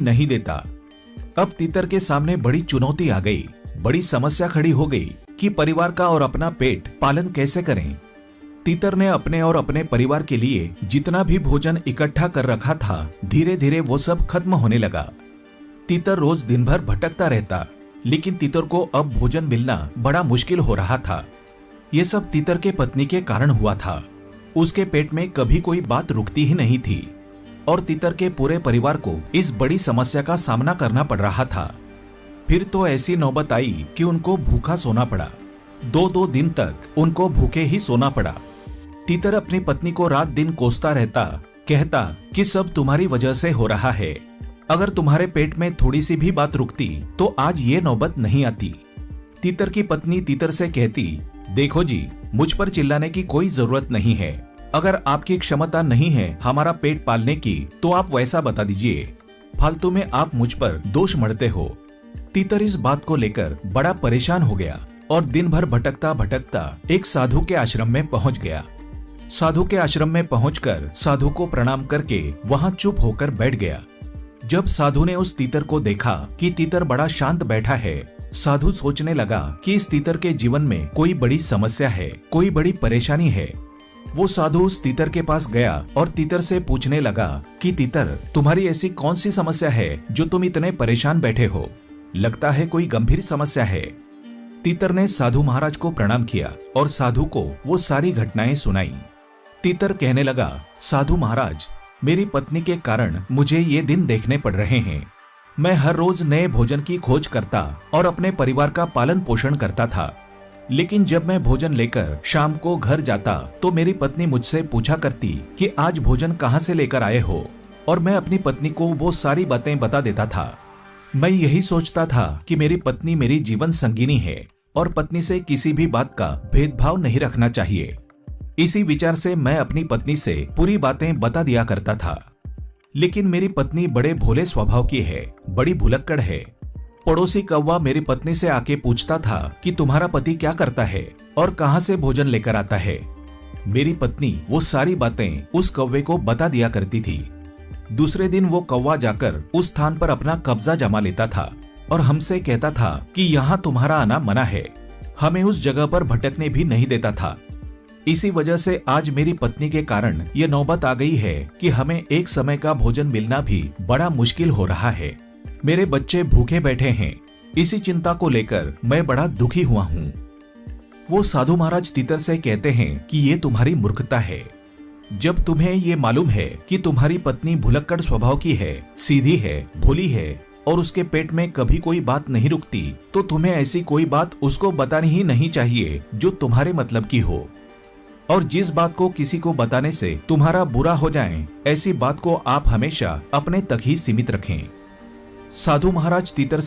नहीं देता। अब तीतर के सामने बड़ी चुनौती आ गई, बड़ी समस्या खड़ी हो गई कि परिवार का और अपना पेट पालन कैसे करें। तीतर ने अपने और अपने परिवार के लिए जितना भी भोजन इकट्ठा कर रखा था, धीरे धीरे वो सब खत्म होने लगा। तीतर रोज दिन भर भटकता रहता, लेकिन तीतर को अब भोजन मिलना बड़ा मुश्किल हो रहा था। ये सब तीतर के पत्नी के कारण हुआ था। उसके पेट में कभी कोई बात रुकती ही नहीं थी और तीतर के पूरे परिवार को इस बड़ी समस्या का सामना करना पड़ रहा था। फिर तो ऐसी नौबत आई कि उनको भूखा सोना पड़ा। 2-2 दिन तक उनको भूखे ही सोना पड़ा। तीतर अपनी पत्नी को रात दिन कोसता रहता, कहता कि सब तुम्हारी वजह से हो रहा है। अगर तुम्हारे पेट में थोड़ी सी भी बात रुकती तो आज ये नौबत नहीं आती। तीतर की पत्नी तीतर से कहती, देखो जी, मुझ पर चिल्लाने की कोई जरूरत नहीं है। अगर आपकी क्षमता नहीं है हमारा पेट पालने की तो आप वैसा बता दीजिए, फालतू में आप मुझ पर दोष मढ़ते हो। तीतर इस बात को लेकर बड़ा परेशान हो गया और दिन भर भटकता भटकता एक साधु के आश्रम में पहुंच गया। साधु के आश्रम में पहुंचकर साधु को प्रणाम करके वहां चुप होकर बैठ गया। जब साधु ने उस तीतर को देखा कि तीतर बड़ा शांत बैठा है, साधु सोचने लगा कि इस तीतर के जीवन में कोई बड़ी समस्या है, कोई बड़ी परेशानी है। वो साधु उस तीतर के पास गया और तीतर से पूछने लगा कि तीतर, तुम्हारी ऐसी कौन सी समस्या है जो तुम इतने परेशान बैठे हो? लगता है कोई गंभीर समस्या है। तीतर ने साधु महाराज को प्रणाम किया और साधु को वो सारी घटनाएं सुनाई। तीतर कहने लगा, साधु महाराज, मेरी पत्नी के कारण मुझे ये दिन देखने पड़ रहे हैं। मैं हर रोज नए भोजन की खोज करता और अपने परिवार का पालन पोषण करता था, लेकिन जब मैं भोजन लेकर शाम को घर जाता तो मेरी पत्नी मुझसे पूछा करती कि आज भोजन कहाँ से लेकर आए हो, और मैं अपनी पत्नी को वो सारी बातें बता देता था। मैं यही सोचता था कि मेरी पत्नी मेरी जीवन संगिनी है और पत्नी से किसी भी बात का भेदभाव नहीं रखना चाहिए। इसी विचार से मैं अपनी पत्नी से पूरी बातें बता दिया करता था। लेकिन मेरी पत्नी बड़े भोले स्वभाव की है, बड़ी भुलक्कड़ है। पड़ोसी कौवा मेरी पत्नी से आके पूछता था कि तुम्हारा पति क्या करता है और कहां से भोजन लेकर आता है। मेरी पत्नी वो सारी बातें उस कौवे को बता दिया करती थी। दूसरे दिन वो कौवा जाकर उस स्थान पर अपना कब्जा जमा लेता था और हमसे कहता था कि यहाँ तुम्हारा आना मना है। हमें उस जगह पर भटकने भी नहीं देता था। इसी वजह से आज मेरी पत्नी के कारण ये नौबत आ गई है कि हमें एक समय का भोजन मिलना भी बड़ा मुश्किल हो रहा है। मेरे बच्चे भूखे बैठे हैं। इसी चिंता को लेकर मैं बड़ा दुखी हुआ हूँ। वो साधु महाराज तीतर से कहते हैं कि ये तुम्हारी मूर्खता है। जब तुम्हें ये मालूम है कि तुम्हारी पत्नी भुलक्कड़ स्वभाव की है, सीधी है, भोली है और उसके पेट में कभी कोई बात नहीं रुकती, तो तुम्हें ऐसी कोई बात उसको बतानी ही नहीं चाहिए जो तुम्हारे मतलब की हो। और जिस बात को किसी को बताने से तुम्हारा बुरा हो जाए, ऐसी बात को आप हमेशा अपने तक ही सीमित रखें। साधु महाराज तीतर